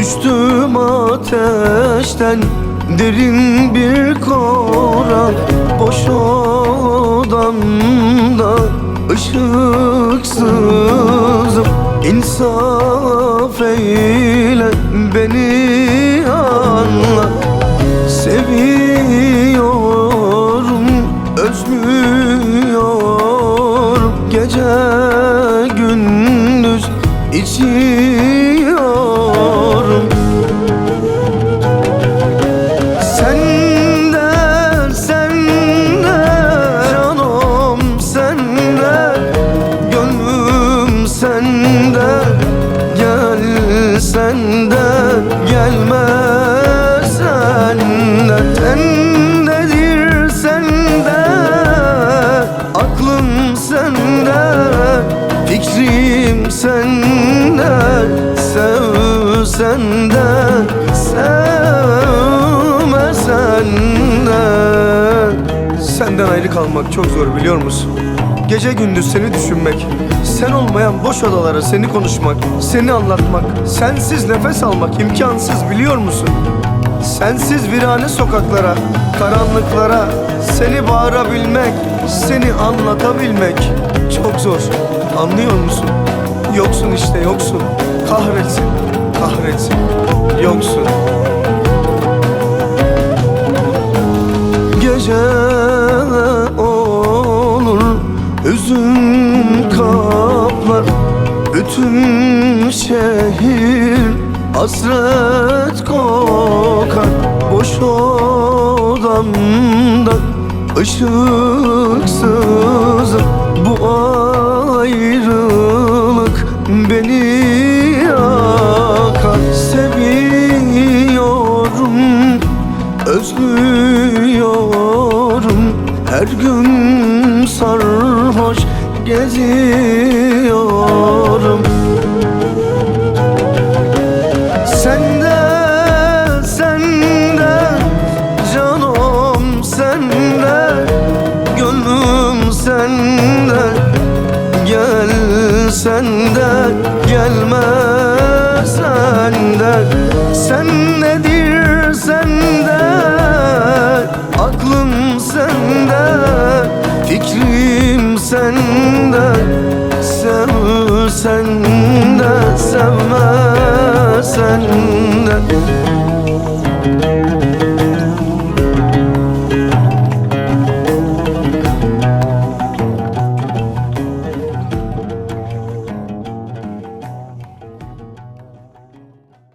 Düştüm ateşten derin bir kora, boş odamda ışıksızım. İnsaf eyle, beni anla. Seviyorum, özlüyorum, gece gündüz içiyorum. Sende, sende, canım sende, gönlüm sende. Gel sende, gelme sende. Sendedir sende, aklım sende, fikrim sende. Sev sende, sevme sende. Senden ayrı kalmak çok zor, biliyor musun? Gece gündüz seni düşünmek, sen olmayan boş odalara seni konuşmak, seni anlatmak, sensiz nefes almak imkansız, biliyor musun? Sensiz virane sokaklara, karanlıklara seni bağırabilmek, seni anlatabilmek çok zor, anlıyor musun? Yoksun işte, yoksun. Kahretsin, kahretsin, yoksun. Gece olur, hüzün kaplar bütün şehir, hasret kokar. Boş odamda ışıksızım. Bu ayrılık beni yakar. Seviyorum, özlüyorum, her gün sarhoş geziyorum. Sende, sende, canım sende, gönlüm sende. Gel sende, gelme sende. Sendedir sende, aklım sende, fikrim sende. Sev sende, sevme sende.